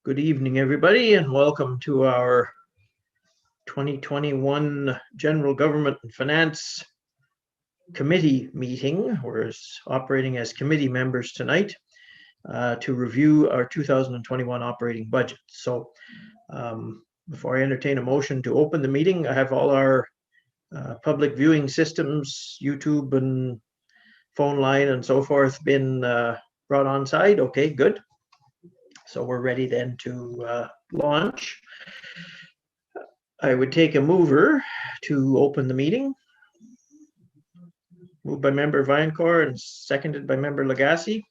Good evening, everybody, and welcome to our 2021 General Government and Finance Committee meeting. We're operating as committee members tonight to review our 2021 operating budget. So before I entertain a motion to open the meeting, I have all our public viewing systems, YouTube and phone line and so forth, been brought on side. Okay, good. So we're ready then to launch. I would take a mover to open the meeting. Moved by Member Viancore and seconded by Member Lagasse,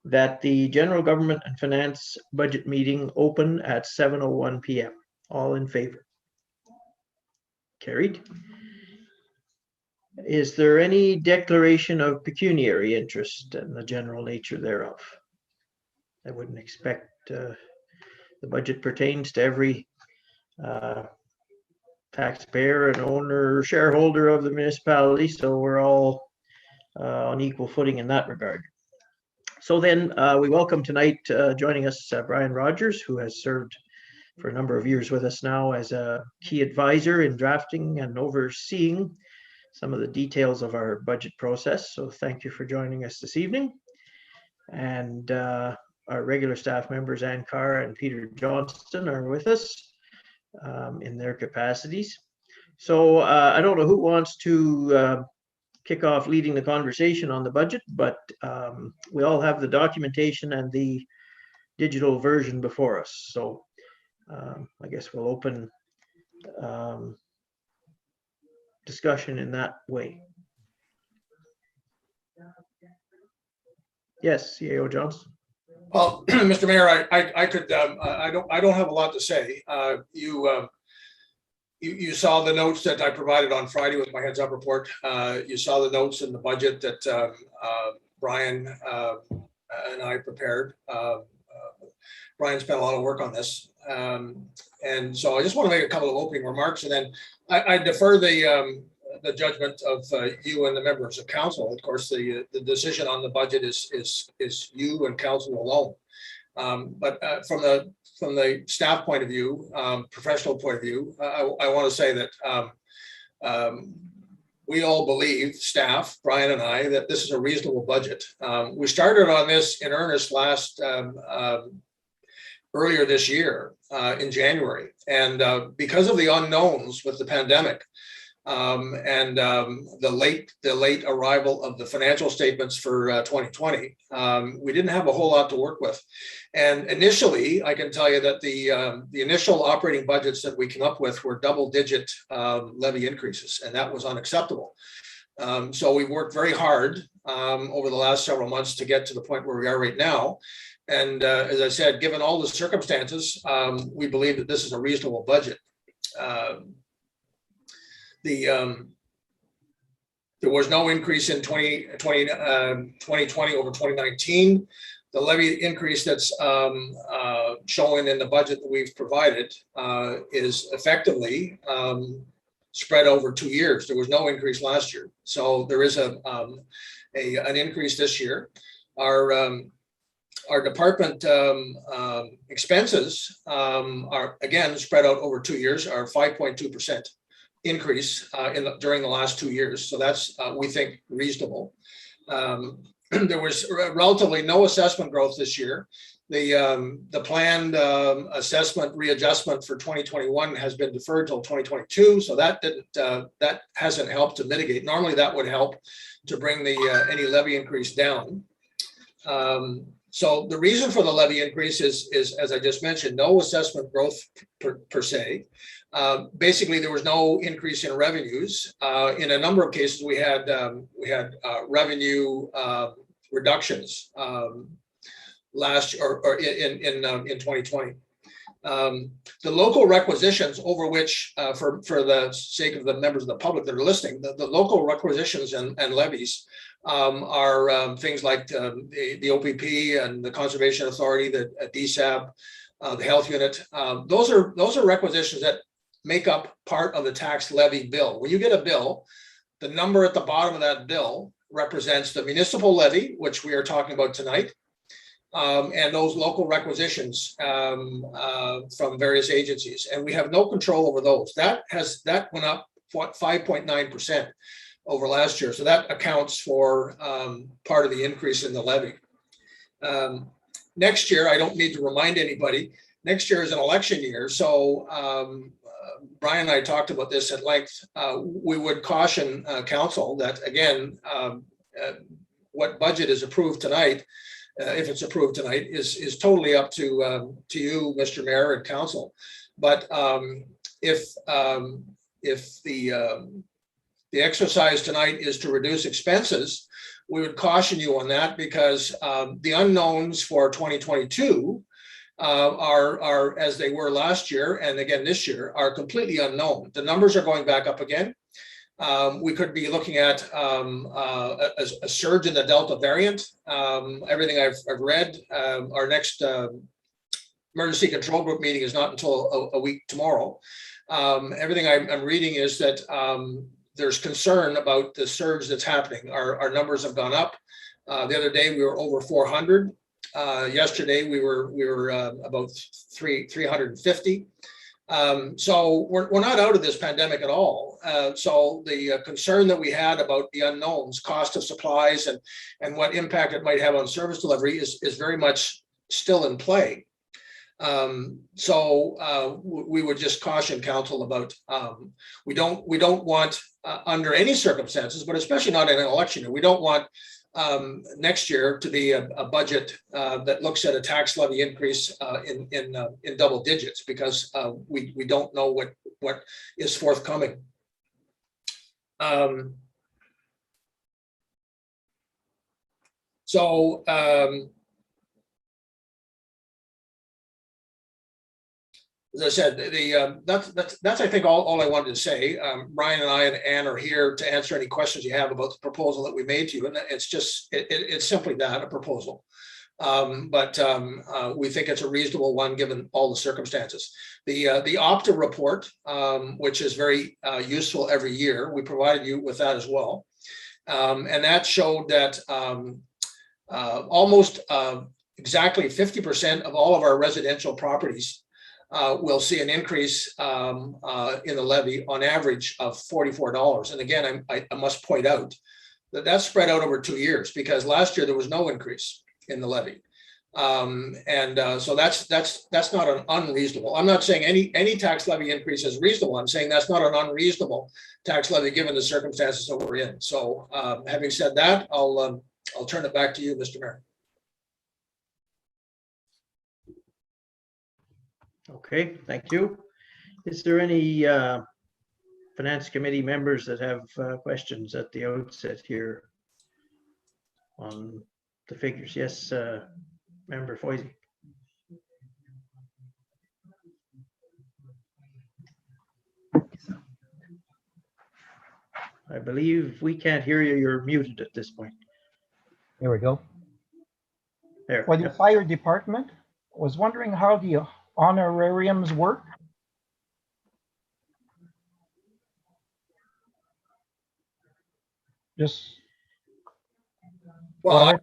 that the General Government and Finance Budget meeting open at 7:01 p.m. All in favor? Carried. Is there any declaration of pecuniary interest and the general nature thereof? I wouldn't expect the budget pertains to every taxpayer and owner, shareholder of the municipality, so we're all on equal footing in that regard. So then we welcome tonight joining us Brian Rogers, who has served for a number of years with us now as a key advisor in drafting and overseeing some of the details of our budget process. So thank you for joining us this evening. And our regular staff members, Ann Carr and Peter Johnston, are with us in their capacities. So I don't know who wants to kick off leading the conversation on the budget, but we all have the documentation and the digital version before us. So I guess we'll open discussion in that way. Yes, CAO Johnson. Well, Mr. Mayor, I don't have a lot to say. You saw the notes that I provided on Friday with my heads up report. You saw the notes in the budget that Brian and I prepared. Brian spent a lot of work on this. And so I just want to make a couple of opening remarks, and then I defer the judgment of you and the members of council. Of course, the decision on the budget is you and council alone. But from the staff point of view, professional point of view, I want to say that we all believe, staff, Brian and I, that this is a reasonable budget. We started on this in earnest earlier this year in January, and because of the unknowns with the pandemic, and the late arrival of the financial statements for 2020, we didn't have a whole lot to work with. And initially, I can tell you that the initial operating budgets that we came up with were double-digit levy increases, and that was unacceptable. So we worked very hard over the last several months to get to the point where we are right now. And as I said, given all the circumstances, we believe that this is a reasonable budget. There was no increase in 2020 over 2019. The levy increase that's shown in the budget that we've provided is effectively spread over 2 years. There was no increase last year, so there is an increase this year. Our department expenses are again spread out over 2 years, are 5.2% increase during the last 2 years. So that's, we think, reasonable. There was relatively no assessment growth this year. The planned assessment readjustment for 2021 has been deferred till 2022. So that hasn't helped to mitigate. Normally that would help to bring any levy increase down. So the reason for the levy increase is, as I just mentioned, no assessment growth per se. Basically, there was no increase in revenues. In a number of cases, we had revenue reductions. last or in 2020. The local requisitions over which, for the sake of the members of the public that are listening, the local requisitions and levies are things like the OPP and the Conservation Authority, the DSAB, the Health Unit. Those are requisitions that make up part of the tax levy bill. When you get a bill, the number at the bottom of that bill represents the municipal levy, which we are talking about tonight, and those local requisitions from various agencies, and we have no control over those. That went up 5.9% over last year, so that accounts for part of the increase in the levy. Next year, I don't need to remind anybody. Next year is an election year, so Brian and I talked about this at length. We would caution council that, again, what budget is approved tonight, if it's approved tonight, is totally up to you, Mr. Mayor, and council. But if the exercise tonight is to reduce expenses, we would caution you on that, because the unknowns for 2022 are as they were last year and again this year are completely unknown. The numbers are going back up again. We could be looking at a surge in the Delta variant. Everything I've read, our next emergency control group meeting is not until a week tomorrow. Everything I'm reading is that there's concern about the surge that's happening. Our numbers have gone up. The other day we were over 400. Yesterday we were about 350. So we're not out of this pandemic at all. So the concern that we had about the unknowns, cost of supplies, and what impact it might have on service delivery is very much still in play. So we would just caution council about we don't want under any circumstances, but especially not in an election year, we don't want next year to be a budget that looks at a tax levy increase in double digits, because we don't know what is forthcoming. As I said, that's I think all I wanted to say. Brian and I and Ann are here to answer any questions you have about the proposal that we made to you, and it's simply that, a proposal. But we think it's a reasonable one given all the circumstances. The Opta report, which is very useful every year, we provided you with that as well, and that showed that almost exactly 50% of all of our residential properties will see an increase in the levy on average of $44. And again, I must point out that that's spread out over 2 years, because last year there was no increase in the levy. So that's not an unreasonable. I'm not saying any tax levy increase is reasonable. I'm saying that's not an unreasonable tax levy given the circumstances that we're in. So having said that, I'll turn it back to you, Mr. Mayor. Okay, thank you. Is there any Finance Committee members that have questions at the outset here on the figures? Yes, Member Foisey. I believe we can't hear you. You're muted at this point. There we go. There. For the fire department, I was wondering how the honorariums work. Well,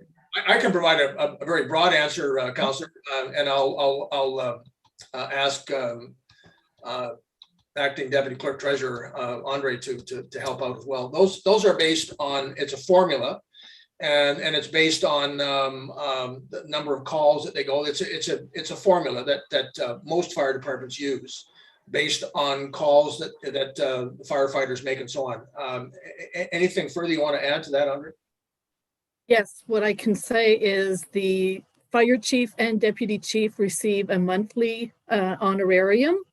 I can provide a very broad answer, Councillor, and I'll ask Acting Deputy Clerk Treasurer Andre to help out as well. Those are based on, it's a formula, and it's based on the number of calls that they go. It's a formula that most fire departments use, based on calls that the firefighters make and so on. Anything further you want to add to that, Andre? Yes, what I can say is the fire chief and deputy chief receive a monthly honorarium.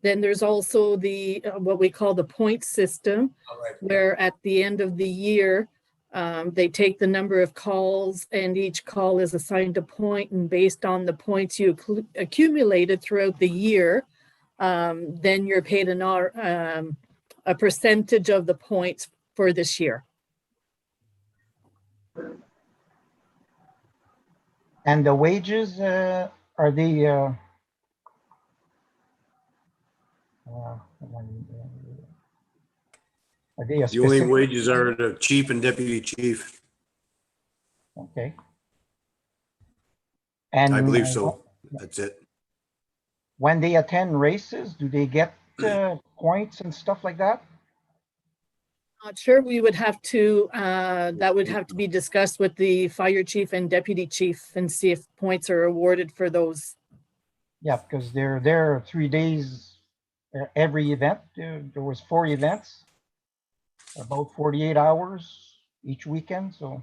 Then there's also the what we call the point system, All right. where at the end of the year, They take the number of calls, and each call is assigned a point, and based on the points you accumulated throughout the year, then you're paid a percentage of the points for this year. And the wages, are they, a The only specific? wages are the chief and deputy chief. Okay. And I believe so. That's it. when they attend races, do they get points and stuff like that? Not sure. We would have to, that would have to be discussed with the fire chief and deputy chief and see if points are awarded for those. Yeah, because they're there 3 days every event. There was 4 events, about 48 hours each weekend. So,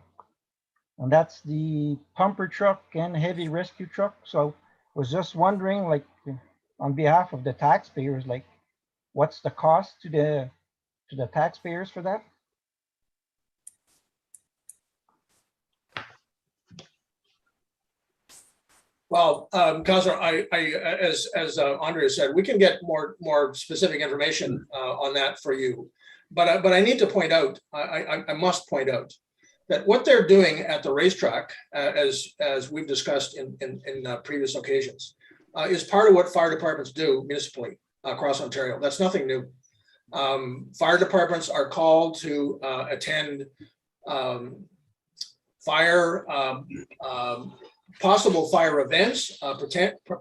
and that's the pumper truck and heavy rescue truck. So I was just wondering, like, on behalf of the taxpayers, like, what's the cost to the taxpayers for that? Well, Councillor, as Andrea said, we can get more specific information on that for you. But I need to point out, I must point out that what they're doing at the racetrack, as we've discussed in previous occasions, is part of what fire departments do municipally across Ontario. That's nothing new. Fire departments are called to attend possible fire events,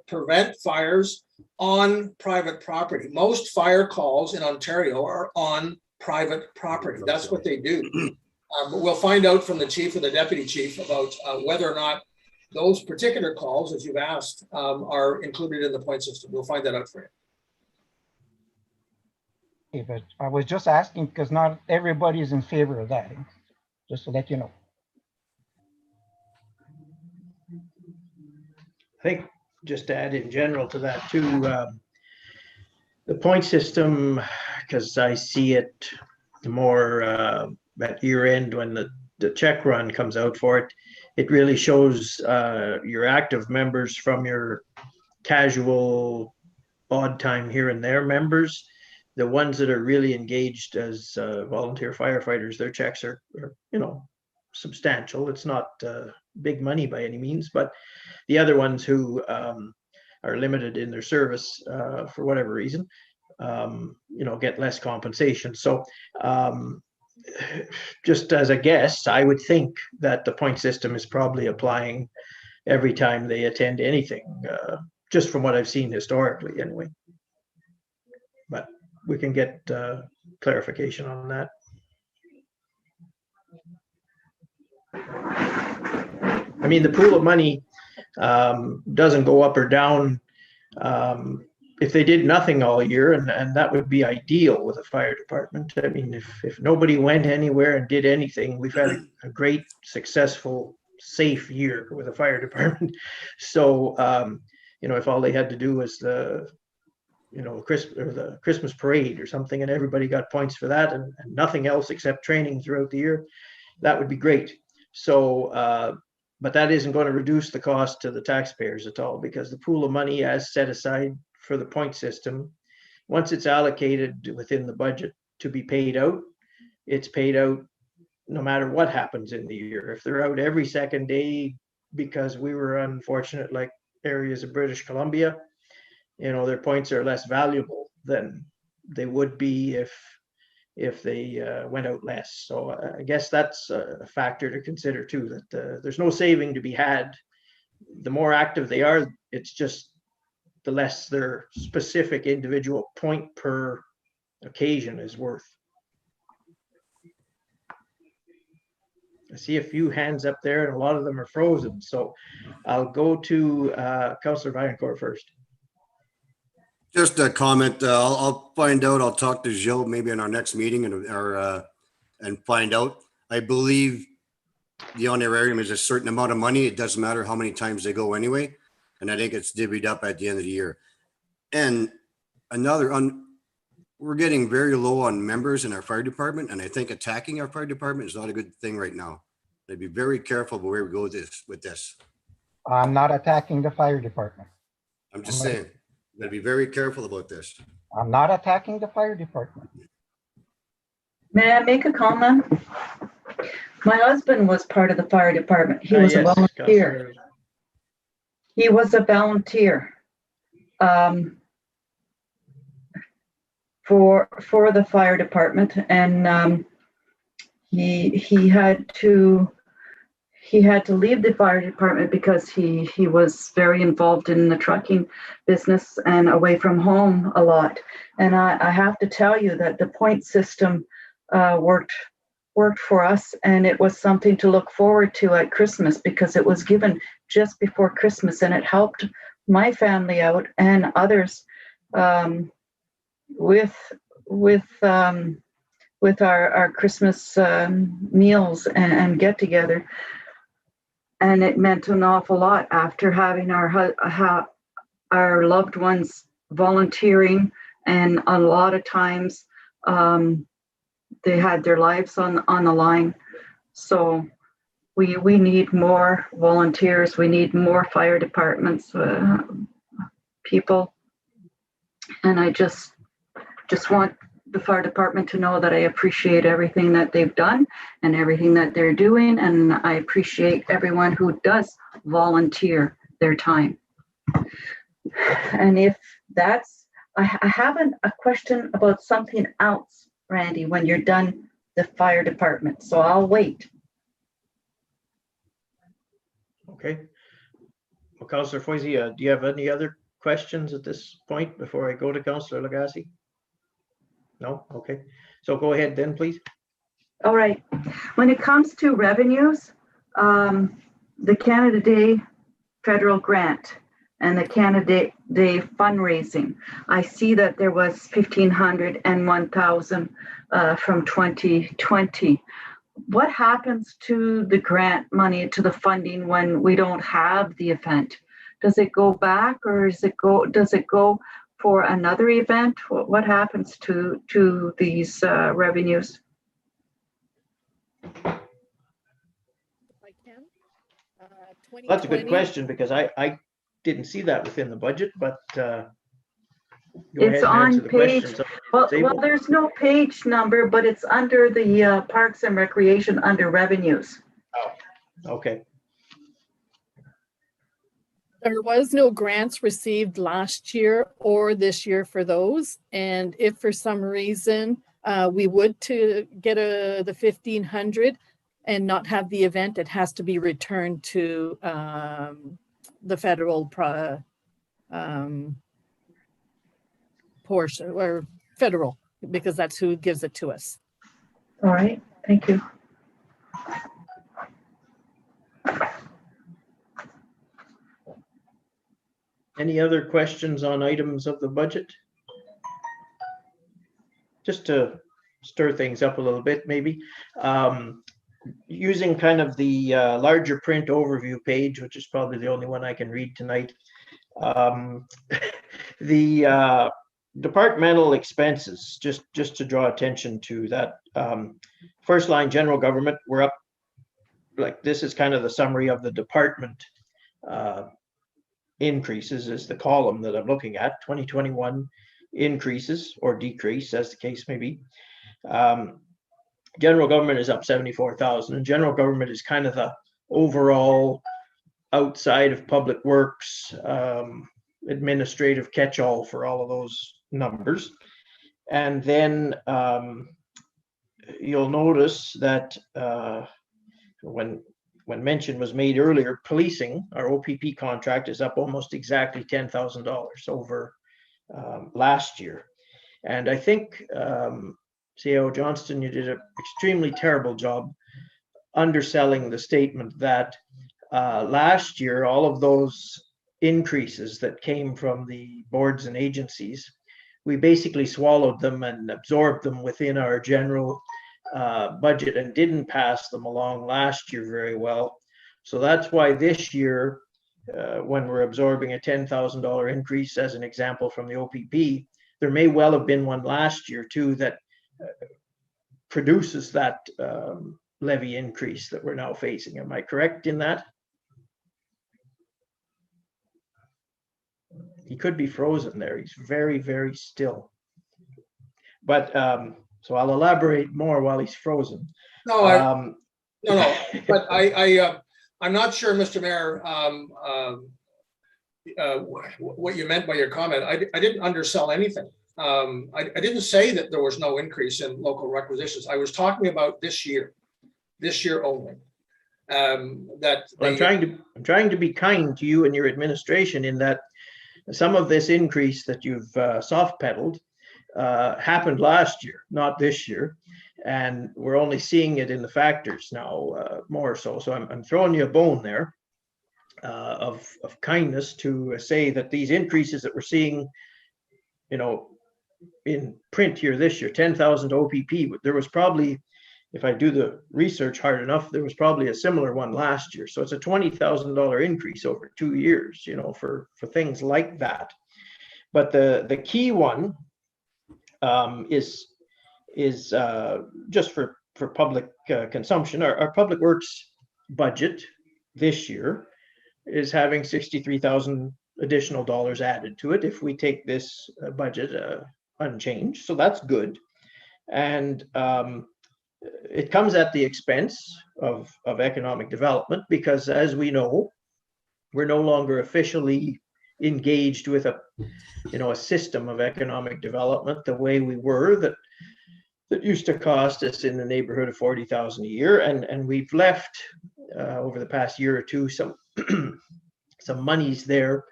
prevent fires on private property. Most fire calls in Ontario are on private property. That's what they do. But we'll find out from the chief or the deputy chief about whether or not those particular calls, as you've asked, are included in the point system. We'll find that out for you. Okay, but I was just asking because not everybody is in favor of that, just to let you know. I think just to add in general to that too, the point system, because I see it more at year end when the check run comes out for it, it really shows your active members from your casual odd time here and there members. The ones that are really engaged as volunteer firefighters, their checks are substantial. It's not big money by any means, but the other ones who are limited in their service for whatever reason, get less compensation. So just as a guess, I would think that the point system is probably applying every time they attend anything, just from what I've seen historically anyway. But we can get clarification on that. I mean, the pool of money doesn't go up or down if they did nothing all year, and that would be ideal with a fire department. I mean, if nobody went anywhere and did anything, we've had a great, successful, safe year with a fire department. So, if all they had to do was the Christmas parade or something, and everybody got points for that, and nothing else except training throughout the year, that would be great. So, but that isn't going to reduce the cost to the taxpayers at all, because the pool of money as set aside for the point system, once it's allocated within the budget to be paid out, it's paid out no matter what happens in the year. If they're out every second day because we were unfortunate, like areas of British Columbia, their points are less valuable than they would be if they went out less. So I guess that's a factor to consider too, that there's no saving to be had. The more active they are, it's just the less their specific individual point per occasion is worth. I see a few hands up there and a lot of them are frozen. So I'll go to Councillor Vaillancourt first. Just a comment. I'll find out. I'll talk to Joe maybe in our next meeting and find out. I believe the honorarium is a certain amount of money. It doesn't matter how many times they go anyway. And I think it's divvied up at the end of the year. And another we're getting very low on members in our fire department, and I think attacking our fire department is not a good thing right now. I'd be very careful where we go with this. I'm not attacking the fire department. I'm just saying, gotta be very careful about this. I'm not attacking the fire department. May I make a comment? My husband was part of the fire department. He was a Yes, volunteer. Councillor. He was a volunteer for the fire department, and he had to leave the fire department because he was very involved in the trucking business and away from home a lot. And I have to tell you that the point system worked for us, and it was something to look forward to at Christmas because it was given just before Christmas, and it helped my family out and others with our Christmas meals and get together. And it meant an awful lot after having our loved ones volunteering, and a lot of times they had their lives on the line. So we need more volunteers. We need more fire departments people. And I just want the fire department to know that I appreciate everything that they've done and everything that they're doing. And I appreciate everyone who does volunteer their time. And if that's, I have a question about something else, Randy, when you're done the fire department. So I'll wait. Okay. Well, Councillor Foisey, do you have any other questions at this point before I go to Councillor Lagasse? No? Okay. So go ahead then, please. All right. When it comes to revenues, the Canada Day federal grant and the Canada Day fundraising, I see that there was 1,500 and 1,000 from 2020. What happens to the grant money, to the funding when we don't have the event? Does it go back, or does it go for another event? What happens to these revenues? If I can. That's a good 2020 question, because I didn't see that within the budget, but go It's ahead and answer on the page, question. well, there's no page number, but it's under the Parks and Recreation under revenues. Okay. There was no grants received last year or this year for those. And if for some reason we would to get the 1,500 and not have the event, it has to be returned to the federal portion, or federal, because that's who gives it to us. All right, thank you. Any other questions on items of the budget? Just to stir things up a little bit, maybe. Using kind of the larger print overview page, which is probably the only one I can read tonight. The departmental expenses, just to draw attention to that. First line, general government, we're up, like, this is kind of the summary of the department increases is the column that I'm looking at. 2021 increases or decrease, as the case may be. General government is up 74,000, and general government is kind of the overall outside of public works administrative catch-all for all of those numbers. And then you'll notice that when mention was made earlier, policing, our OPP contract is up almost exactly $10,000 over last year. And I think, CAO Johnston, you did an extremely terrible job underselling the statement that last year, all of those increases that came from the boards and agencies, we basically swallowed them and absorbed them within our general budget and didn't pass them along last year very well. So that's why this year, when we're absorbing a $10,000 increase, as an example from the OPP, there may well have been one last year too that produces that levy increase that we're now facing. Am I correct in that? He could be frozen there. He's very, very still. But so I'll elaborate more while he's frozen. No, no, but I'm not sure, Mr. Mayor, what you meant by your comment. I didn't undersell anything. I didn't say that there was no increase in local requisitions. I was talking about this year only. I'm trying to be kind to you and your administration in that some of this increase that you've soft pedaled happened last year, not this year. And we're only seeing it in the factors now more so. So I'm throwing you a bone there of kindness to say that these increases that we're seeing, in print here this year, 10,000 OPP, there was probably, if I do the research hard enough, there was probably a similar one last year. So it's a $20,000 increase over 2 years, for things like that. But the key one is just for public consumption. Our public works budget this year is having 63,000 additional dollars added to it if we take this budget unchanged. So that's good. And it comes at the expense of economic development because, as we know, we're no longer officially engaged with a system of economic development the way we were that used to cost us in the neighborhood of 40,000 a year, and we've left over the past year or two some monies there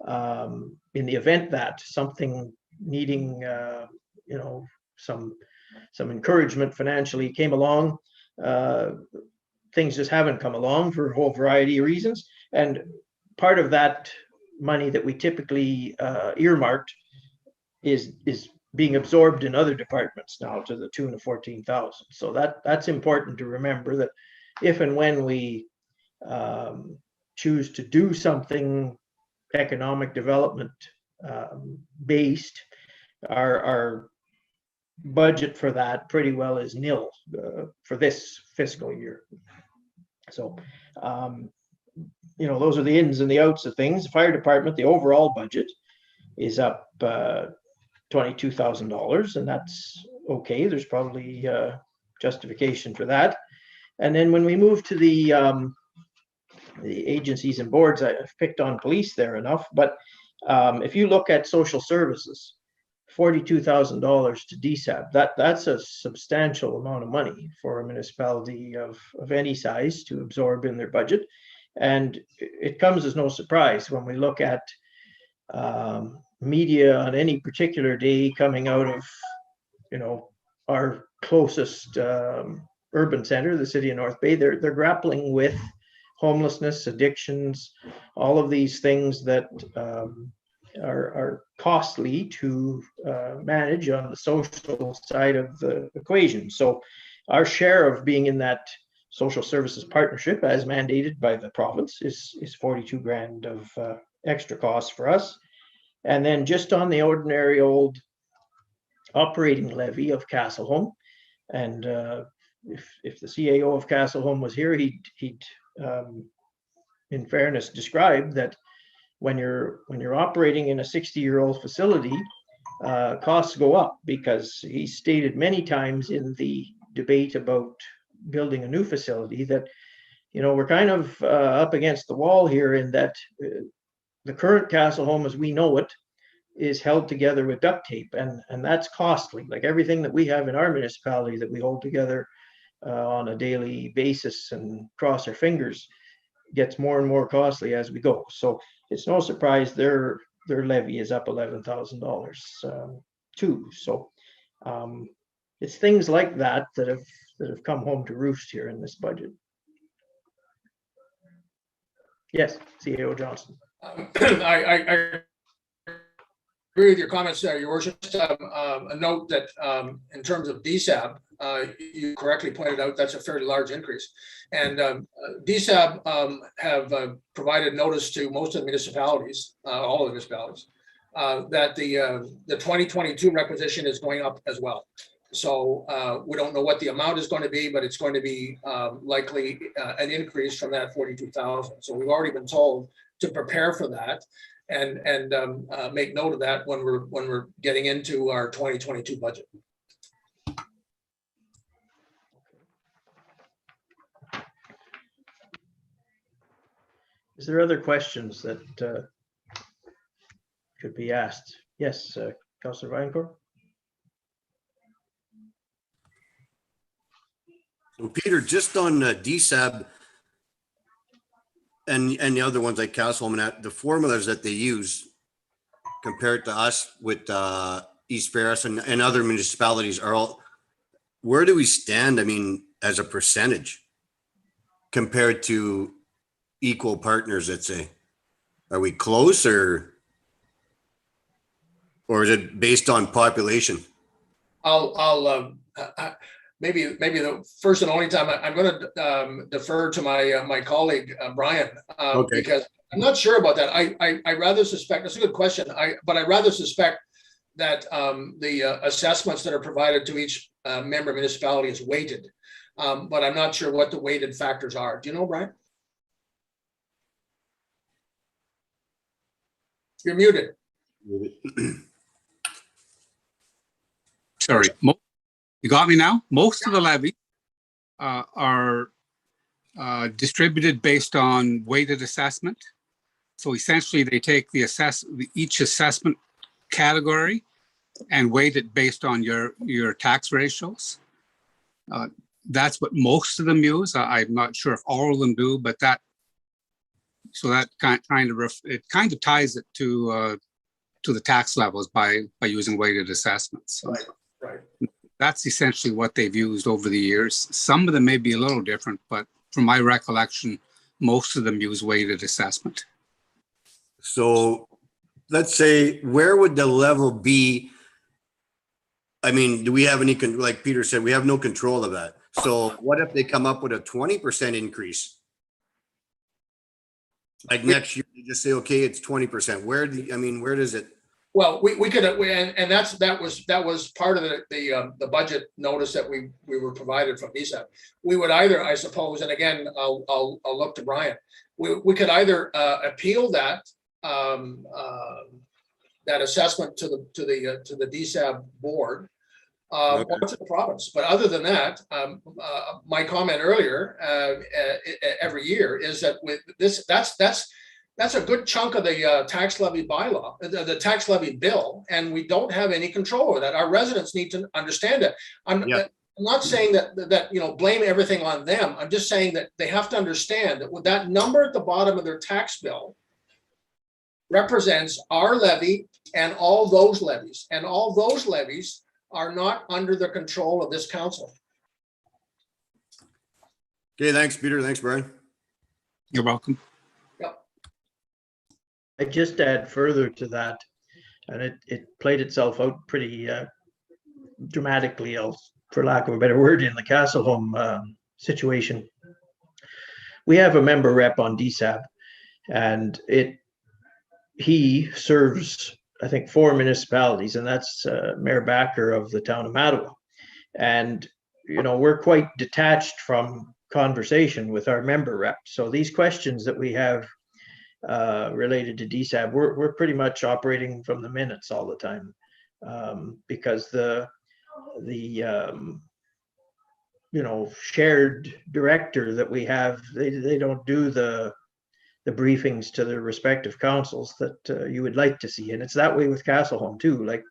in the event that something needing some encouragement financially came along. Things just haven't come along for a whole variety of reasons, and part of that money that we typically earmarked is being absorbed in other departments now to the tune of 14,000. So that's important to remember, that if and when we choose to do something economic development based, our budget for that pretty well is nil for this fiscal year. So those are the ins and the outs of things. The fire department, the overall budget is up $22,000, and that's okay. There's probably justification for that. And then when we move to the agencies and boards, I've picked on police there enough, but if you look at social services, $42,000 to DSAB, that's a substantial amount of money for a municipality of any size to absorb in their budget. And it comes as no surprise when we look at media on any particular day coming out of our closest urban center, the city of North Bay. They're grappling with homelessness, addictions, all of these things that are costly to manage on the social side of the equation. So our share of being in that social services partnership, as mandated by the province, is 42 grand of extra costs for us. And then just on the ordinary old operating levy of Castleholm, and if the CAO of Castleholm was here, he'd in fairness describe that when you're operating in a 60-year-old facility, costs go up, because he stated many times in the debate about building a new facility that we're kind of up against the wall here, in that the current Castleholm as we know it is held together with duct tape, and that's costly. Like everything that we have in our municipality that we hold together on a daily basis and cross our fingers gets more and more costly as we go. So it's no surprise their levy is up $11,000 too. So it's things like that that have come home to roost here in this budget. Yes, CAO Johnson. I agree with your comments there, Your Worship. A note that in terms of DSAB, you correctly pointed out that's a fairly large increase. And DSAB have provided notice to most of the municipalities, all of the municipalities, that the 2022 requisition is going up as well. So we don't know what the amount is going to be, but it's going to be likely an increase from that 42,000. So we've already been told to prepare for that and make note of that when we're getting into our 2022 budget. Is there other questions that could be asked? Yes, Councillor Vaillancourt. So Peter, just on DSAB and the other ones like Castleholm and that, the formulas that they use compared to us with East Ferris and other municipalities are all, where do we stand? I mean, as a percentage compared to equal partners, let's say, are we close or is it based on population? I'll maybe the first and only time I'm going to defer to my colleague Brian, Okay. because I'm not sure about that. I rather suspect, that's a good question. But I rather suspect that the assessments that are provided to each member municipality is weighted, but I'm not sure what the weighted factors are. Do you know, Brian? You're muted. Sorry, you got me now? Most of the levies are distributed based on weighted assessment. So essentially they take each assessment category and weight it based on your tax ratios. That's what most of them use. I'm not sure if all of them do, but that kind of ties it to the tax levels by using weighted assessments. So Right. that's essentially what they've used over the years. Some of them may be a little different, but from my recollection, most of them use weighted assessment. So let's say, where would the level be? I mean, do we have any, like Peter said, we have no control of that. So what if they come up with a 20% increase? Like next year, you just say, okay, it's 20%. Where does it? Well, we could, and that was part of the budget notice that we were provided from DSAB. We would either, I suppose, and again, I'll look to Brian. We could either appeal that that assessment to the DSAB board or to the province. But other than that, my comment earlier, every year is that with this, that's a good chunk of the tax levy bylaw, the tax levy bill, and we don't have any control over that. Our residents need to understand it. I'm not saying that blame everything on them. I'm just saying that they have to understand that with that number at the bottom of their tax bill represents our levy and all those levies, and all those levies are not under the control of this council. Okay, thanks, Peter. Thanks, Brian. You're welcome. I just add further to that, and it played itself out pretty dramatically, for lack of a better word, in the Castleholm situation. We have a member rep on DSAB, and he serves, I think, 4 municipalities, and that's Mayor Backer of the town of Mattawa. And we're quite detached from conversation with our member rep. So these questions that we have related to DSAB, we're pretty much operating from the minutes all the time, because the shared director that we have, they don't do the briefings to the respective councils that you would like to see, and it's that way with Castleholm too. Like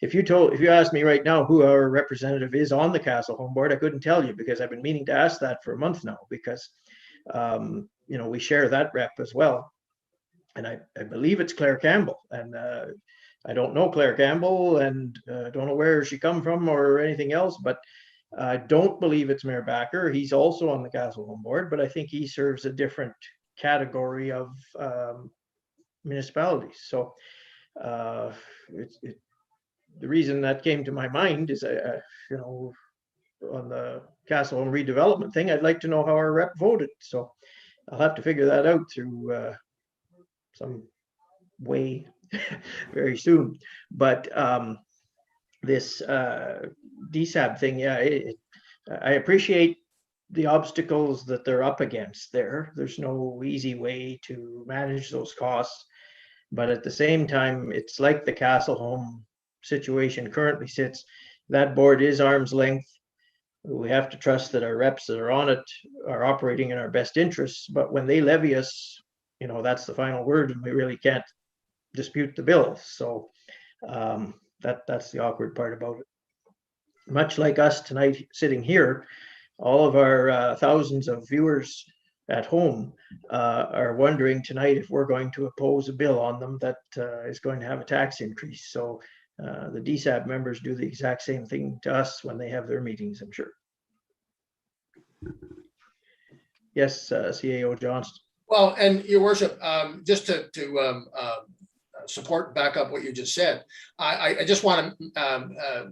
if you asked me right now who our representative is on the Castleholm board, I couldn't tell you, because I've been meaning to ask that for a month now, because we share that rep as well. And I believe it's Claire Campbell, and I don't know Claire Campbell, and don't know where she come from or anything else, but I don't believe it's Mayor Backer. He's also on the Castleholm board, but I think he serves a different category of municipalities. So the reason that came to my mind is, on the Castleholm redevelopment thing, I'd like to know how our rep voted. So I'll have to figure that out through some way very soon. But this DSAB thing, yeah, I appreciate the obstacles that they're up against there. There's no easy way to manage those costs. But at the same time, it's like the Castle Home situation currently sits. That board is arm's length. We have to trust that our reps that are on it are operating in our best interests. But when they levy us, that's the final word, and we really can't dispute the bill. So that's the awkward part about it. Much like us tonight sitting here, all of our thousands of viewers at home are wondering tonight if we're going to oppose a bill on them that is going to have a tax increase. So the DSAB members do the exact same thing to us when they have their meetings, I'm sure. Yes, CAO Johnston. Well, and your worship, just to support, back up what you just said, I just want to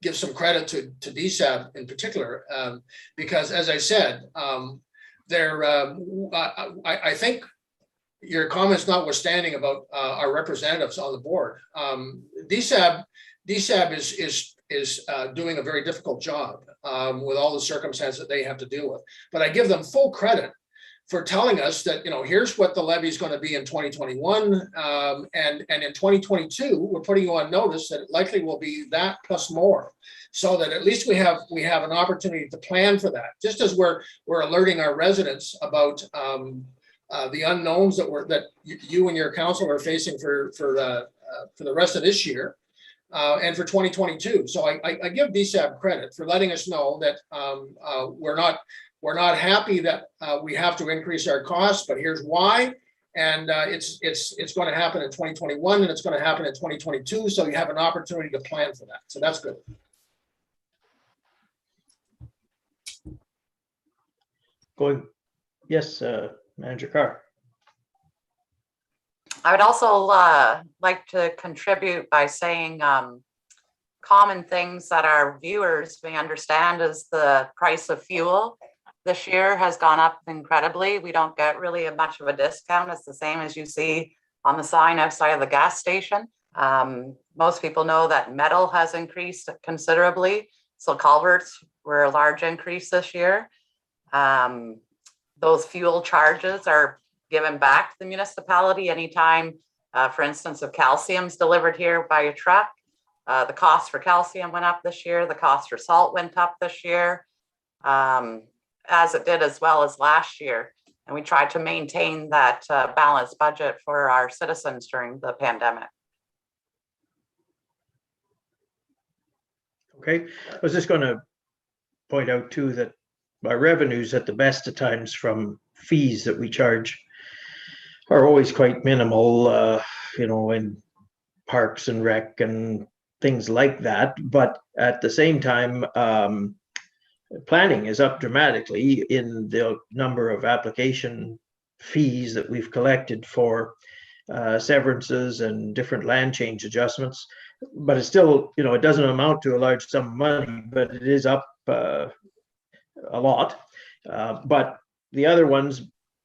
give some credit to DSAB in particular, because as I said, I think your comments notwithstanding about our representatives on the board, DSAB is doing a very difficult job with all the circumstances that they have to deal with. But I give them full credit for telling us that, here's what the levy is going to be in 2021, and in 2022, we're putting you on notice that it likely will be that plus more, so that at least we have an opportunity to plan for that. Just as we're alerting our residents about the unknowns that you and your council are facing for the rest of this year. And for 2022. So I give DSAB credit for letting us know that we're not happy that we have to increase our costs, but here's why. And it's going to happen in 2021, and it's going to happen in 2022. So you have an opportunity to plan for that. So that's good. Yes, Manager Carr. I would also like to contribute by saying common things that our viewers may understand is the price of fuel this year has gone up incredibly. We don't get really much of a discount. It's the same as you see on the sign outside of the gas station. Most people know that metal has increased considerably. So culverts were a large increase this year. Those fuel charges are given back to the municipality anytime, for instance, if calcium's delivered here by a truck. The cost for calcium went up this year. The cost for salt went up this year, as it did as well as last year. And we tried to maintain that balanced budget for our citizens during the pandemic. Okay, I was just going to point out too that our revenues at the best of times from fees that we charge are always quite minimal, in parks and rec and things like that. But at the same time, planning is up dramatically in the number of application fees that we've collected for severances and different land change adjustments. But it's still, it doesn't amount to a large sum of money, but it is up a lot. But the other ones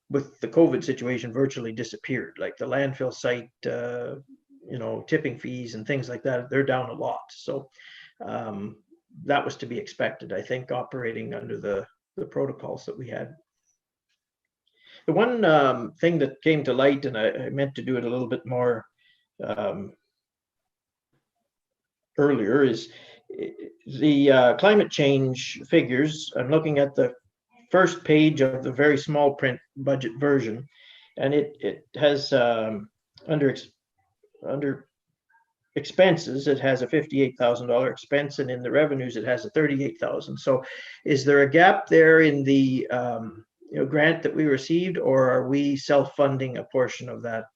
with the COVID situation virtually disappeared, like the landfill site, tipping fees and things like that, they're down a lot. So that was to be expected, I think, operating under the protocols that we had. The one thing that came to light, and I meant to do it a little bit more earlier, is the climate change figures. I'm looking at the first page of the very small print budget version, and it has under expenses, it has a $58,000 expense, and in the revenues, it has a $38,000. So is there a gap there in the grant that we received, or are we self-funding a portion of that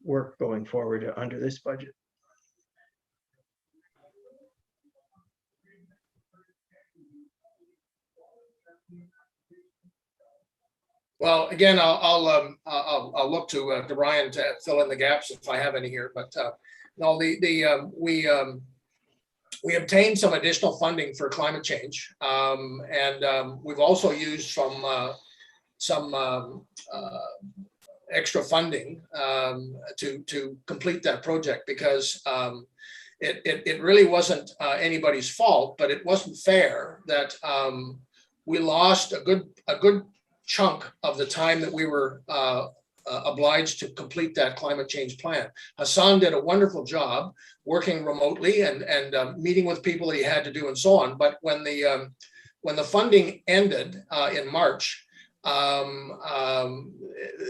work going forward under this budget? Well, again, I'll look to Brian to fill in the gaps if I have any here. But no, we obtained some additional funding for climate change, and we've also used some extra funding to complete that project, because it really wasn't anybody's fault, but it wasn't fair that we lost a good chunk of the time that we were obliged to complete that climate change plan. Hassan did a wonderful job working remotely and meeting with people that he had to do and so on. But when the funding ended in March,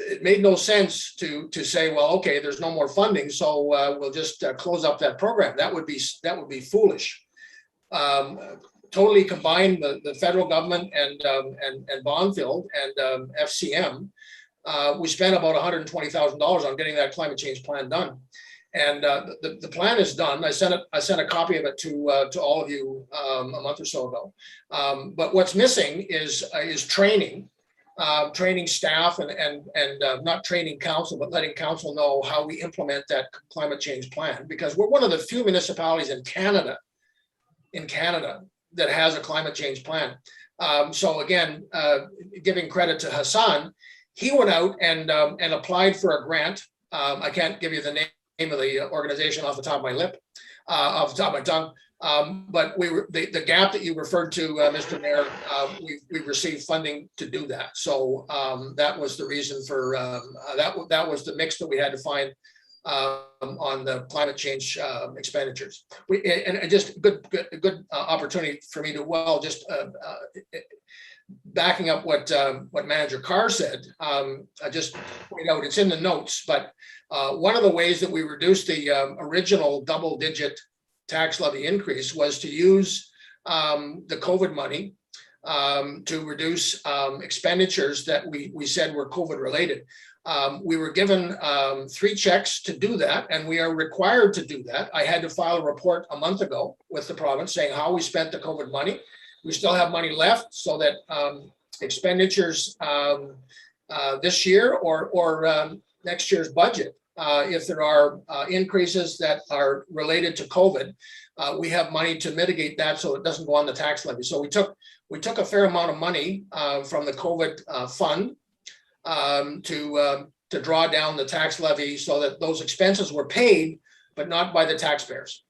it made no sense to say, well, okay, there's no more funding, so we'll just close up that program. That would be foolish. Totally combine the federal government and Bondfield and FCM. We spent about $120,000 on getting that climate change plan done, and the plan is done. I sent a copy of it to all of you a month or so ago. But what's missing is training. Training staff and not training council, but letting council know how we implement that climate change plan, because we're one of the few municipalities in Canada that has a climate change plan. So again, giving credit to Hassan, he went out and applied for a grant. I can't give you the name of the organization off the top of my tongue. But the gap that you referred to, Mr. Mayor, we received funding to do that. So that was the reason for that was the mix that we had to find on the climate change expenditures. And just a good opportunity for me to just backing up what Manager Carr said. I just point out it's in the notes, but one of the ways that we reduced the original double-digit tax levy increase was to use the COVID money to reduce expenditures that we said were COVID related. We were given 3 checks to do that, and we are required to do that. I had to file a report a month ago with the province saying how we spent the COVID money. We still have money left, so that expenditures this year or next year's budget, if there are increases that are related to COVID, we have money to mitigate that so it doesn't go on the tax levy. So we took a fair amount of money from the COVID fund to draw down the tax levy so that those expenses were paid, but not by the taxpayers.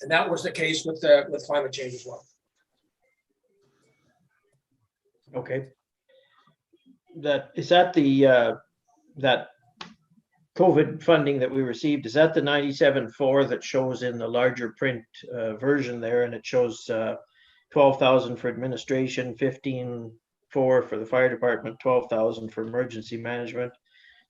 And that was the case with climate change as well. Okay. That COVID funding that we received, is that the 97.4 that shows in the larger print version there, and it shows 12,000 for administration, 15.4 for the fire department, 12,000 for emergency management,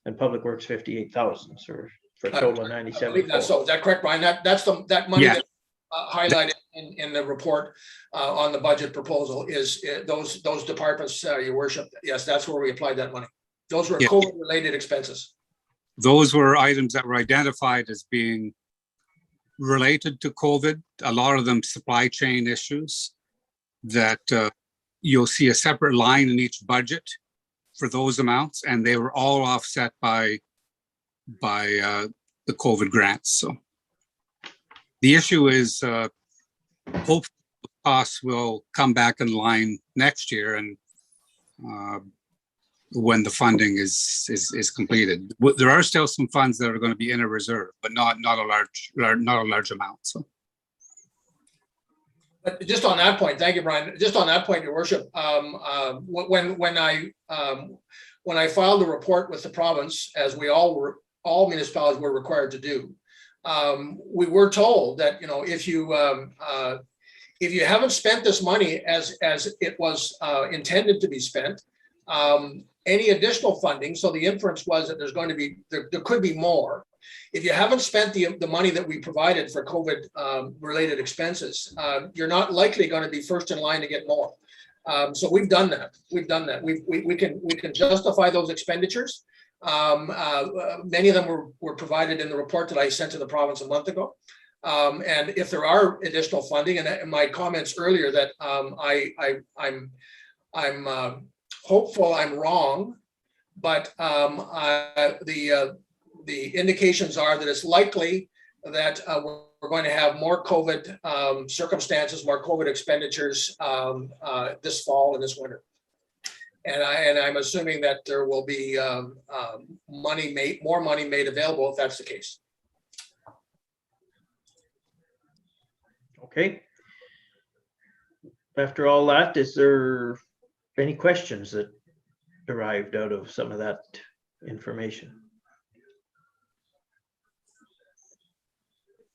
and public works 58,000, so for a total of 97.4. So is that correct, Brian? That's that money Yeah. that highlighted in the report on the budget proposal is those departments, Your Worship. Yes, that's where we applied that money. Those were COVID related expenses. Those were items that were identified as being related to COVID, a lot of them supply chain issues that you'll see a separate line in each budget for those amounts, and they were all offset by the COVID grants. So the issue is hopefully costs will come back in line next year, and when the funding is completed. There are still some funds that are going to be in a reserve, but not a large amount. So, but just on that point, thank you, Brian. Just on that point, Your Worship, when I filed the report with the province, as we all municipalities were required to do, we were told that if you haven't spent this money as it was intended to be spent, any additional funding, so the inference was that there's going to be, there could be more. If you haven't spent the money that we provided for COVID related expenses, you're not likely going to be first in line to get more. So we've done that. We can justify those expenditures. Many of them were provided in the report that I sent to the province a month ago. And if there are additional funding, and my comments earlier that I'm hopeful I'm wrong, but the indications are that it's likely that we're going to have more COVID circumstances, more COVID expenditures this fall and this winter. And I'm assuming that there will be more money made available if that's the case. Okay. After all that, is there any questions that derived out of some of that information?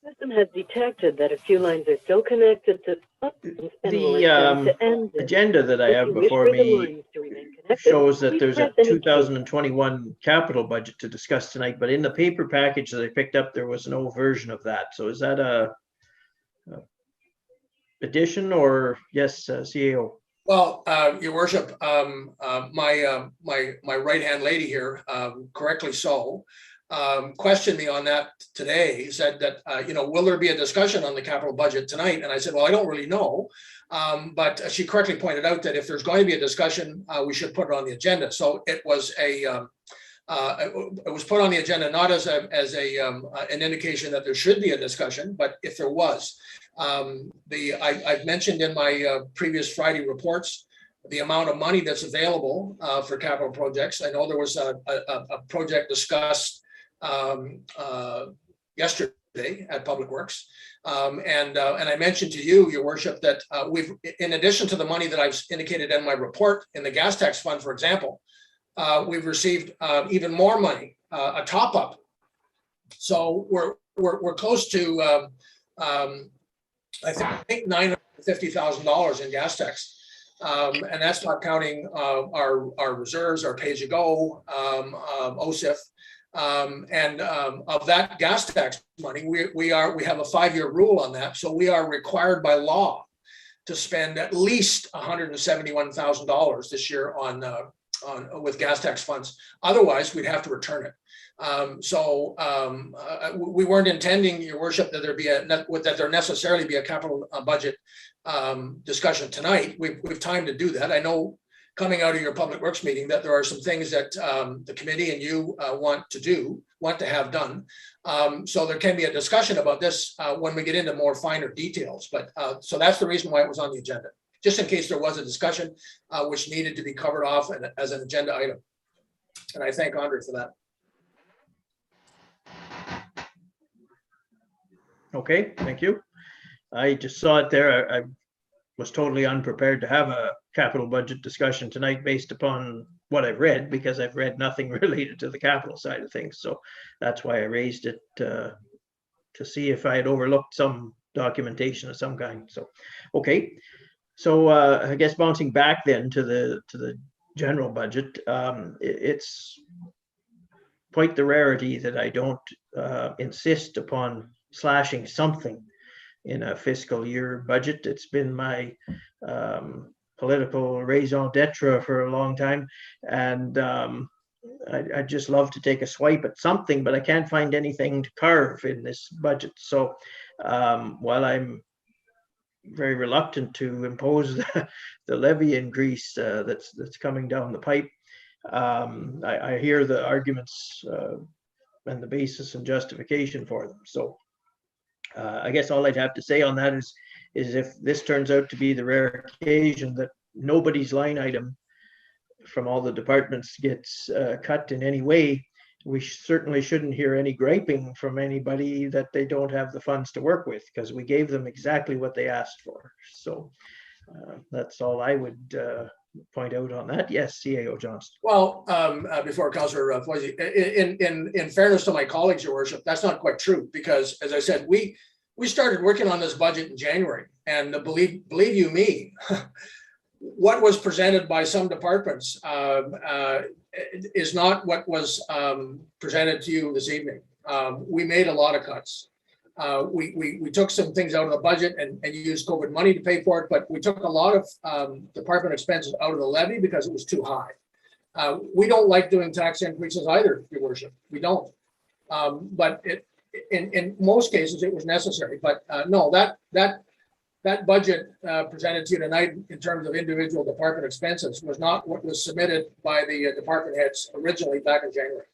The system has detected that a few lines are still connected to buttons and will The attempt to end this. agenda that I If have you wish before for the me lines to remain connected, shows that please there's a press any key. 2021 capital budget to discuss tonight, but in the paper package that I picked up, there was no version of that. So is that a addition or yes, CAO? Well, Your Worship, my right-hand lady here, correctly so, questioned me on that today, said that, will there be a discussion on the capital budget tonight? And I said, well, I don't really know. But she correctly pointed out that if there's going to be a discussion, we should put it on the agenda. So it was it was put on the agenda not as an indication that there should be a discussion, but if there was. I've mentioned in my previous Friday reports the amount of money that's available for capital projects. I know there was a project discussed yesterday at Public Works. And I mentioned to you, Your Worship, that we've, in addition to the money that I've indicated in my report in the gas tax fund, for example, we've received even more money, a top up. So we're close to, I think $950,000 in gas tax. And that's not counting our reserves, our pay-as-you-go, OSIF. And of that gas tax money, we have a 5-year rule on that. So we are required by law to spend at least $171,000 this year on with gas tax funds. Otherwise, we'd have to return it. We weren't intending, Your Worship, that there necessarily be a capital budget discussion tonight. We've time to do that. I know, coming out of your Public Works meeting, that there are some things that the committee and you want to have done. So there can be a discussion about this when we get into more finer details. But so that's the reason why it was on the agenda, just in case there was a discussion which needed to be covered off as an agenda item. And I thank Andre for that. Okay, thank you. I just saw it there. I was totally unprepared to have a capital budget discussion tonight based upon what I've read, because I've read nothing related to the capital side of things. So that's why I raised it to see if I had overlooked some documentation of some kind. So, okay. So I guess bouncing back then to the general budget, it's quite the rarity that I don't insist upon slashing something in a fiscal year budget. It's been my political raison d'etre for a long time, and I just love to take a swipe at something, but I can't find anything to carve in this budget. So while I'm very reluctant to impose the levy increase that's coming down the pipe, I hear the arguments and the basis and justification for them. So I guess all I'd have to say on that is if this turns out to be the rare occasion that nobody's line item from all the departments gets cut in any way, we certainly shouldn't hear any griping from anybody that they don't have the funds to work with, because we gave them exactly what they asked for. So that's all I would point out on that. Yes, CAO Johnston. Well, before Councillor Foisey, in fairness to my colleagues, Your Worship, that's not quite true, because as I said, we started working on this budget in January, and believe you me, what was presented by some departments is not what was presented to you this evening. We made a lot of cuts. We took some things out of the budget and used COVID money to pay for it, but we took a lot of department expenses out of the levy because it was too high. We don't like doing tax increases either, Your Worship. We don't. But in most cases, it was necessary. But no, that budget presented to you tonight in terms of individual department expenses was not what was submitted by the department heads originally back in January.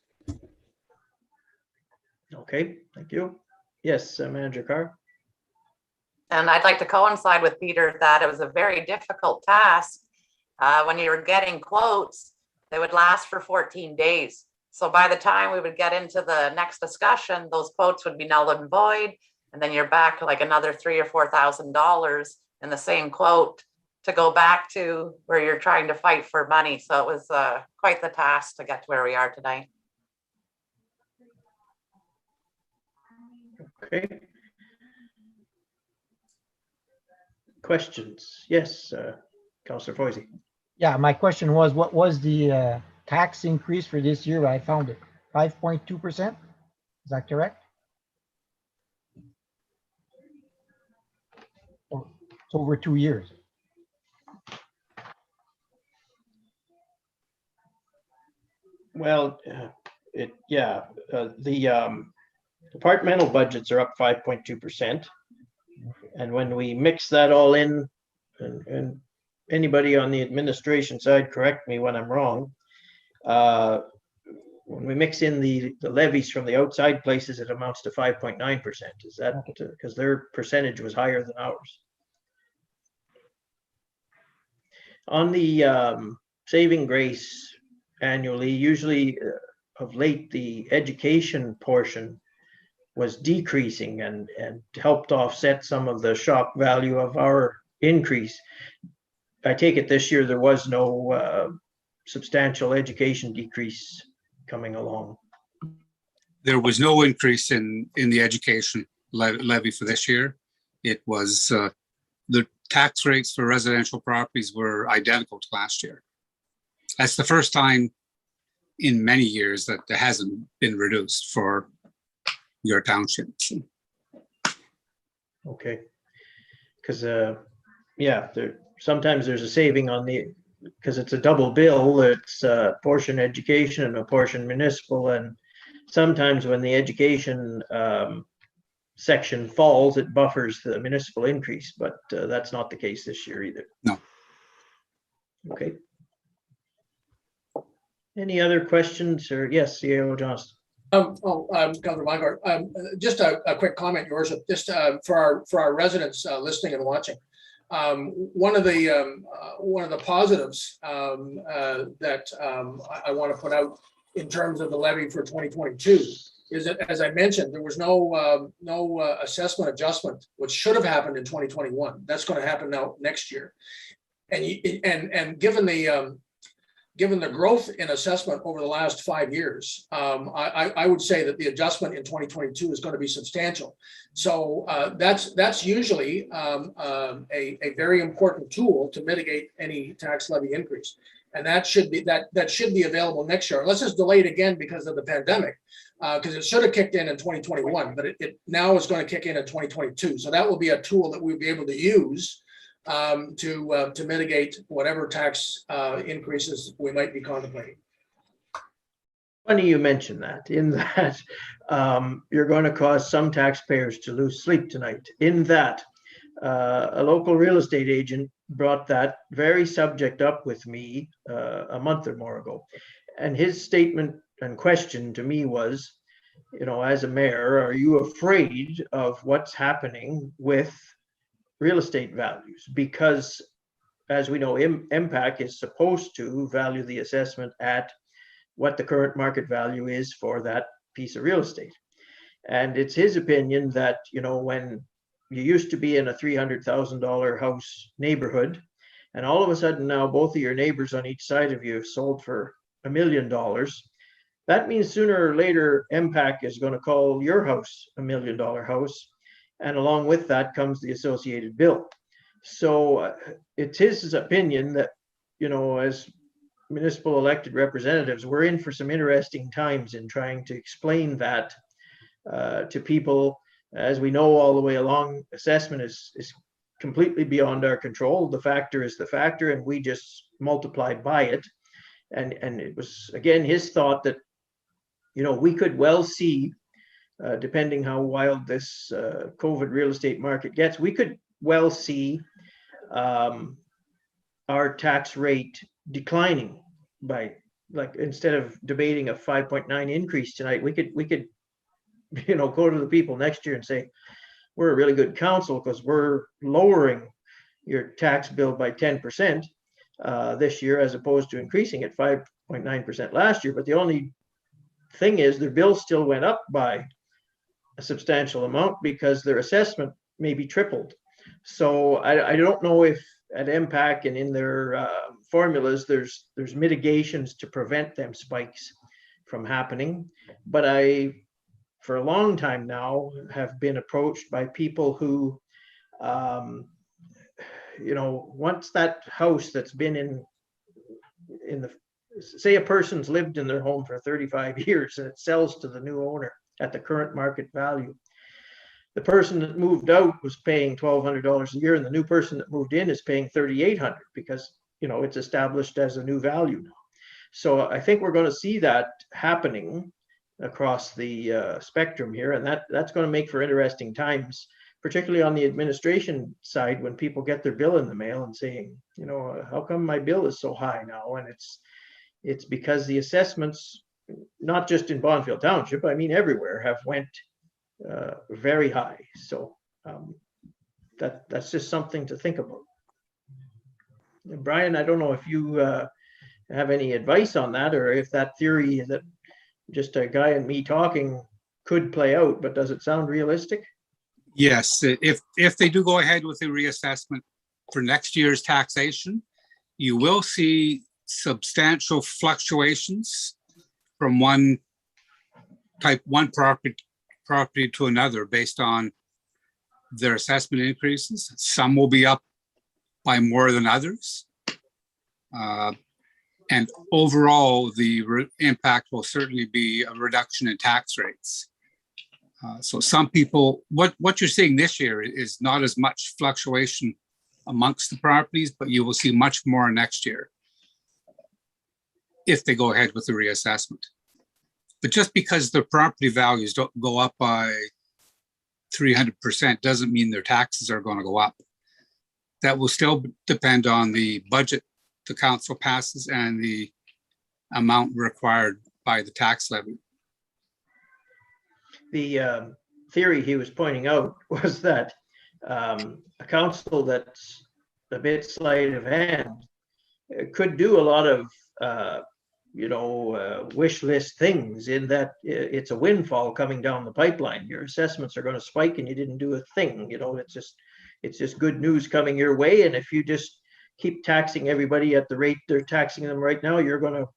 Okay, thank you. Yes, Manager Carr. And I'd like to coincide with Peter that it was a very difficult task when you were getting quotes, they would last for 14 days. So by the time we would get into the next discussion, those quotes would be null and void. And then you're back like another $3,000 or $4,000 in the same quote to go back to where you're trying to fight for money. So it was quite the task to get to where we are tonight. Okay. Questions? Yes, Councillor Foisey. Yeah, my question was, what was the tax increase for this year? I found it 5.2%. Is that correct? Oh, it's over 2 years. Well, the departmental budgets are up 5.2%. And when we mix that all in, and anybody on the administration side, correct me when I'm wrong, when we mix in the levies from the outside places, it amounts to 5.9%. Is that because their percentage was higher than ours? On the saving grace annually, usually of late, the education portion was decreasing and helped offset some of the shock value of our increase. I take it this year there was no substantial education decrease coming along. There was no increase in the education levy for this year. It was the tax rates for residential properties were identical to last year. That's the first time in many years that there hasn't been reduced for your townships. Okay. Because sometimes there's a saving on because it's a double bill. It's a portion education and a portion municipal, and sometimes when the education section falls, it buffers the municipal increase, but that's not the case this year either. No. Okay. Any other questions? Or yes, CAO Johnston. Councilor Weingart, just a quick comment, Your Worship, just for our residents listening and watching. One of the positives that I want to put out in terms of the levy for 2022 is that, as I mentioned, there was no assessment adjustment, which should have happened in 2021. That's going to happen now next year, and given the growth in assessment over the last 5 years, I would say that the adjustment in 2022 is going to be substantial. So that's usually a very important tool to mitigate any tax levy increase, and that should be available next year. Unless it's delayed again because of the pandemic, because it should have kicked in 2021, but it now is going to kick in 2022. So that will be a tool that we'll be able to use to mitigate whatever tax increases we might be contemplating. Funny you mentioned that, in that you're going to cause some taxpayers to lose sleep tonight, in that a local real estate agent brought that very subject up with me a month or more ago. And his statement and question to me was, as a mayor, are you afraid of what's happening with real estate values? Because, as we know, MPAC is supposed to value the assessment at what the current market value is for that piece of real estate. And it's his opinion that, when you used to be in a $300,000 house neighborhood, and all of a sudden now both of your neighbors on each side of you have sold for $1 million, that means sooner or later MPAC is going to call your house $1 million house. And along with that comes the associated bill. So it's his opinion that, as municipal elected representatives, we're in for some interesting times in trying to explain that to people. As we know, all the way along, assessment is completely beyond our control. The factor is the factor, and we just multiply by it. And it was, again, his thought that, we could well see, depending how wild this COVID real estate market gets, we could well see our tax rate declining by, like, instead of debating a 5.9 increase tonight, we could go to the people next year and say, we're a really good council because we're lowering your tax bill by 10%. this year as opposed to increasing at 5.9% last year. But the only thing is their bill still went up by a substantial amount because their assessment maybe tripled. So I don't know if at MPAC and in their formulas, there's mitigations to prevent them spikes from happening. But I, for a long time now, have been approached by people who, once that house that's been in the, say a person's lived in their home for 35 years and it sells to the new owner at the current market value. The person that moved out was paying $1,200 a year, and the new person that moved in is paying $3,800 because it's established as a new value now. So I think we're going to see that happening across the spectrum here, and that's going to make for interesting times, particularly on the administration side when people get their bill in the mail and saying, how come my bill is so high now? And it's because the assessments, not just in Bonfield Township, I mean everywhere, have went very high. So that's just something to think about. And Brian, I don't know if you have any advice on that, or if that theory that just a guy and me talking could play out, but does it sound realistic? Yes, if they do go ahead with the reassessment for next year's taxation, you will see substantial fluctuations from one property to another based on their assessment increases. Some will be up by more than others. And overall, the impact will certainly be a reduction in tax rates. So some people, what you're seeing this year is not as much fluctuation amongst the properties, but you will see much more next year if they go ahead with the reassessment. But just because their property values don't go up by 300% doesn't mean their taxes are going to go up. That will still depend on the budget the council passes and the amount required by the tax levy. The theory he was pointing out was that a council that's a bit sleight of hand could do a lot of wish list things, in that it's a windfall coming down the pipeline. Your assessments are going to spike and you didn't do a thing. It's just good news coming your way. And if you just keep taxing everybody at the rate they're taxing them right now, you're going to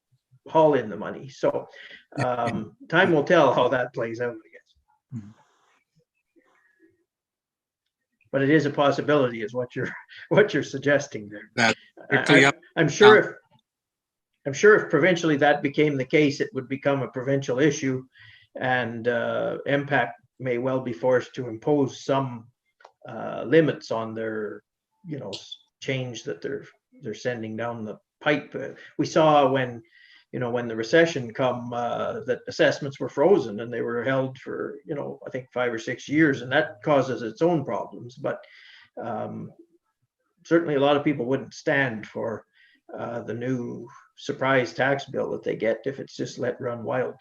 haul in the money. So time will tell how that plays out, I guess. But it is a possibility, is what you're suggesting there. I'm sure if provincially that became the case, it would become a provincial issue, and MPAC may well be forced to impose some limits on their, change that they're sending down the pipe. We saw when the recession come, that assessments were frozen and they were held for, I think 5 or 6 years, and that causes its own problems. But certainly a lot of people wouldn't stand for the new surprise tax bill that they get if it's just let run wild.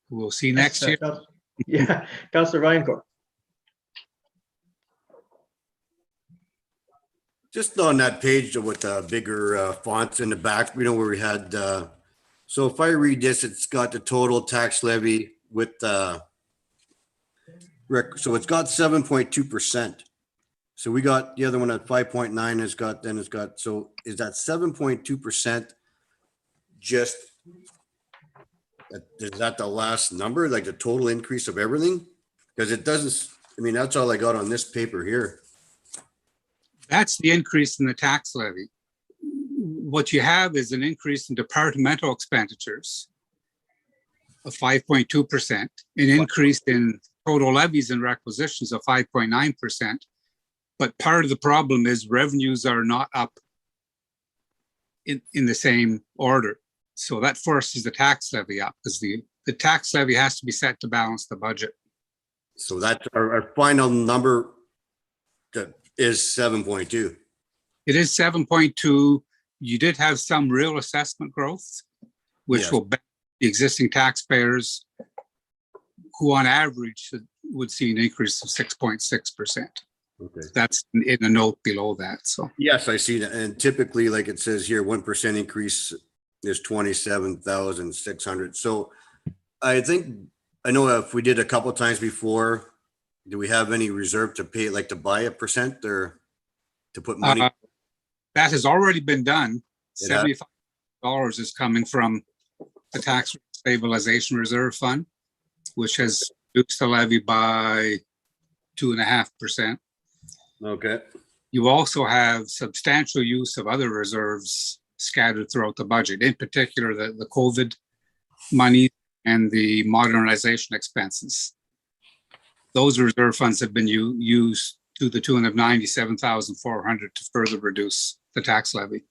We'll see next year. Yeah, Councillor Reincourt. Just on that page with the bigger fonts in the back, where we had, so if I read this, it's got the total tax levy with, so it's got 7.2%. So we got the other one at 5.9 so is that 7.2% just, is that the last number, like the total increase of everything? Because it doesn't, that's all I got on this paper here. That's the increase in the tax levy. What you have is an increase in departmental expenditures of 5.2%, an increase in total levies and requisitions of 5.9%. But part of the problem is revenues are not up in the same order. So that forces the tax levy up, because the tax levy has to be set to balance the budget. So that's our final number that is 7.2. It is 7.2. You did have some real assessment growth, which will benefit the existing taxpayers, who on average would see an increase of 6.6%. Okay. That's in a note below that. So Yes, I see that. And typically, like it says here, 1% increase is 27,600. So I think, I know if we did a couple times before, do we have any reserve to pay, like to buy a percent or to put money? that has already been done. It has? $75 is coming from the tax stabilization reserve fund, which has reduced the levy by 2.5%. Okay. You also have substantial use of other reserves scattered throughout the budget, in particular the COVID money and the modernization expenses. Those reserve funds have been used to the tune of 97,400 to further reduce the tax levy.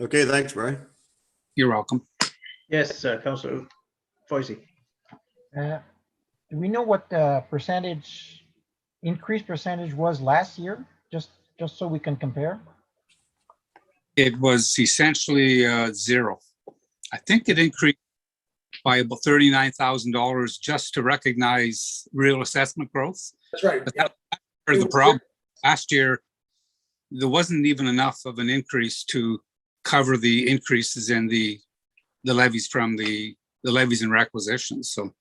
Okay, thanks, Brian. You're welcome. Yes, Councillor Foisey. Do we know what the increased percentage was last year? Just so we can compare. It was essentially zero. I think it increased by about $39,000 just to recognize real assessment growth. That's right. But that's part of the problem. Last year, there wasn't even enough of an increase to cover the increases in the levies from the levies and requisitions. So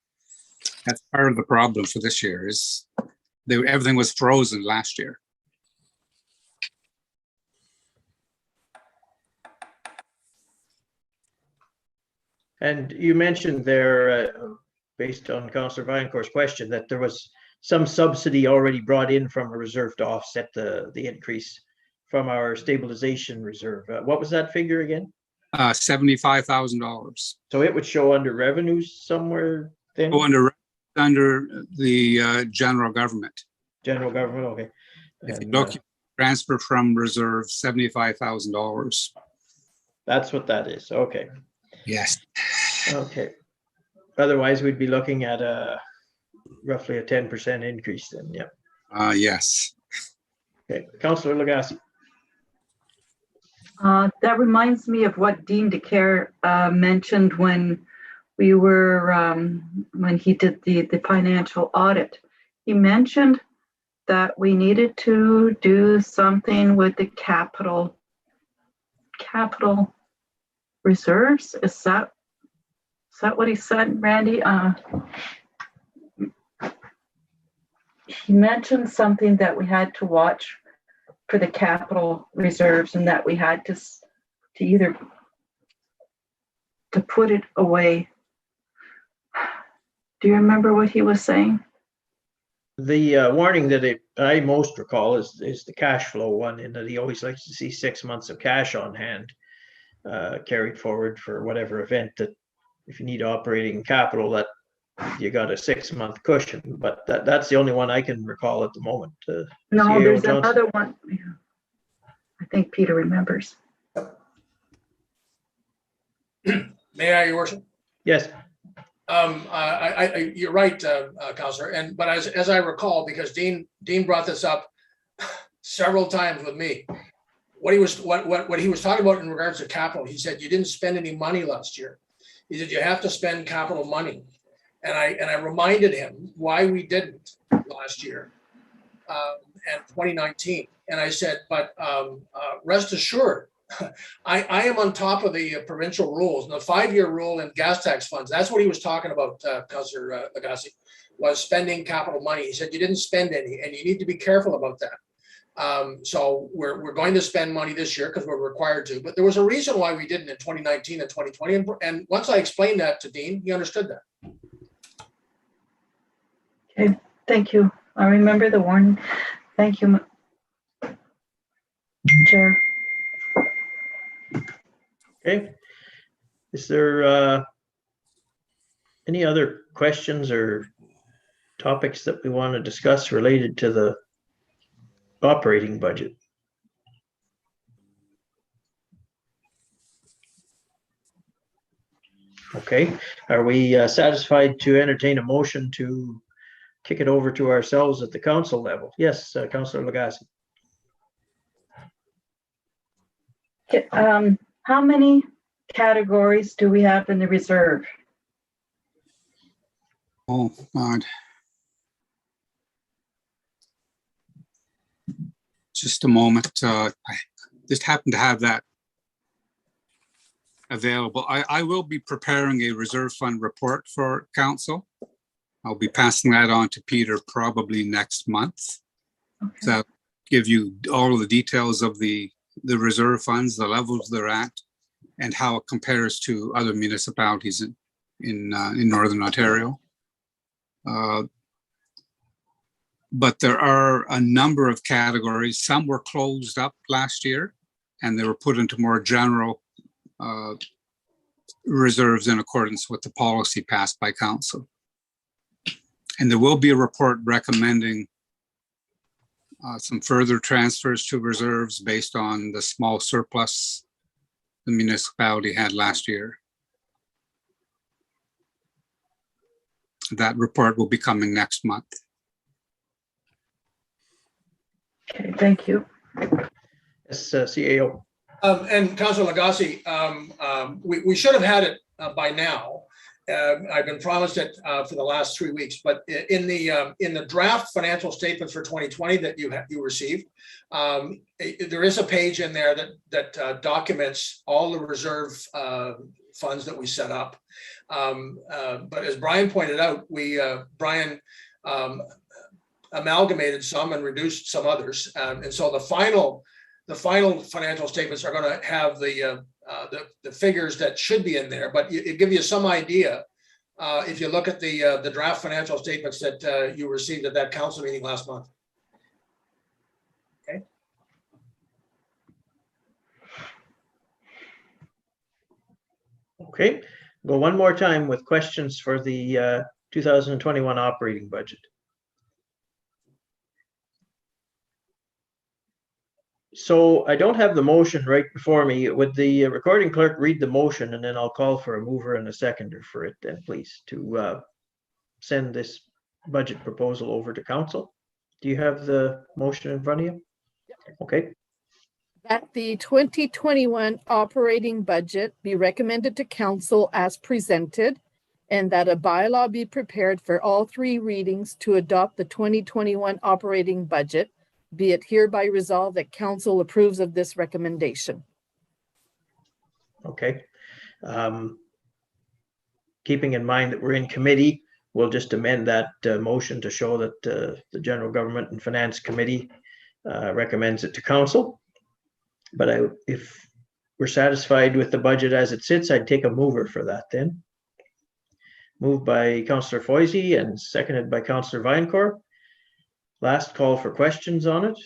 that's part of the problem for this year is everything was frozen last year. And you mentioned there, based on Councillor Vaillancourt's question, that there was some subsidy already brought in from a reserve to offset the increase from our stabilization reserve. What was that figure again? $75,000. So it would show under revenues somewhere then? Go under the general government. General government, okay. If you And, look, transfer from reserve, $75,000. that's what that is, okay. Yes. Okay. Otherwise, we'd be looking at roughly a 10% increase then, yeah. Yes. Okay, Councillor Lagasse. That reminds me of what Dean DeCare mentioned when we were, when he did the financial audit. He mentioned that we needed to do something with the capital reserves. Is that what he said, Randy? He mentioned something that we had to watch for the capital reserves and that we had to either to put it away. Do you remember what he was saying? The warning that I most recall is the cash flow one, in that he always likes to see 6 months of cash on hand carried forward for whatever event, that if you need operating capital, that you got a 6-month cushion. But that's the only one I can recall at the moment. No, CAO there's Johnson? another one. I think Peter remembers. May I, Your Worship? Yes. You're right, Councillor. But as I recall, because Dean brought this up several times with me, what he was talking about in regards to capital, he said you didn't spend any money last year. He said you have to spend capital money, and I reminded him why we didn't last year, and 2019. And I said, but rest assured, I am on top of the provincial rules and the 5-year rule in gas tax funds. That's what he was talking about, Councillor Lagasse, was spending capital money. He said you didn't spend any, and you need to be careful about that. So we're going to spend money this year because we're required to. But there was a reason why we didn't in 2019 and 2020. And once I explained that to Dean, he understood that. Okay, thank you. I remember the warning. Thank you, Chair. Okay. Is there any other questions or topics that we want to discuss related to the operating budget? Okay. Are we satisfied to entertain a motion to kick it over to ourselves at the council level? Yes, Councillor Lagasse. How many categories do we have in the reserve? Oh, God. just a moment. I just happen to have that available. I will be preparing a reserve fund report for council. I'll be passing that on to Peter probably next month. Okay. So give you all of the details of the reserve funds, the levels they're at, and how it compares to other municipalities in Northern Ontario. But there are a number of categories. Some were closed up last year and they were put into more general reserves in accordance with the policy passed by council. And there will be a report recommending some further transfers to reserves based on the small surplus the municipality had last year. That report will be coming next month. Okay, thank you. Yes, CAO. And Councilor Lagasse, we should have had it by now. I've been promised it for the last 3 weeks, but in the draft financial statements for 2020 that you received, there is a page in there that documents all the reserve funds that we set up. But as Brian pointed out, Brian amalgamated some and reduced some others, and so the final financial statements are going to have the figures that should be in there, but it gives you some idea if you look at the draft financial statements that you received at that council meeting last month. Okay. Okay, go one more time with questions for the 2021 operating budget. So I don't have the motion right before me. Would the recording clerk read the motion, and then I'll call for a mover and a seconder for it then, please, to send this budget proposal over to council. Do you have the motion in front of you? Okay. That the 2021 operating budget be recommended to council as presented, and that a bylaw be prepared for all 3 readings to adopt the 2021 operating budget. Be it hereby resolved that council approves of this recommendation. Okay. Keeping in mind that we're in committee, we'll just amend that motion to show that the General Government and Finance Committee recommends it to council. But if we're satisfied with the budget as it sits, I'd take a mover for that then. Moved by Councillor Foisey and seconded by Councillor Vinecourt. Last call for questions on it.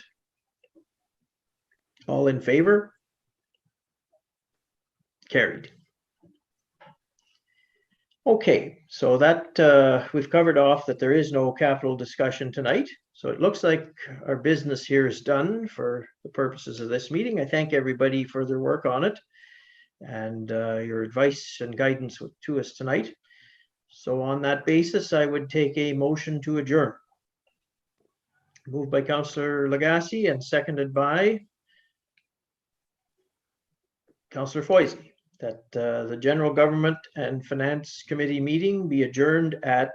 All in favor? Carried. Okay, so that we've covered off that there is no capital discussion tonight. So it looks like our business here is done for the purposes of this meeting. I thank everybody for their work on it and your advice and guidance to us tonight. So on that basis, I would take a motion to adjourn. Moved by Councillor Lagasse and seconded by Councillor Foisey, that the General Government and Finance Committee meeting be adjourned at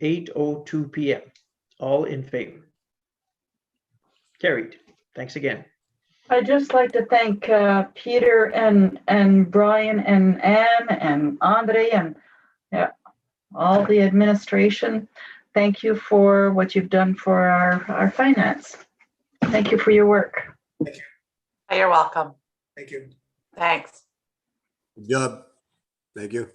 8:02 p.m. All in favor? Carried. Thanks again. I'd just like to thank Peter and Brian and Anne and Andre and all the administration. Thank you for what you've done for our finance. Thank you for your work. Thank you. You're welcome. Thank you. Thanks. Good job. Thank you.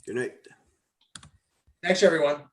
Good night. Thanks, everyone.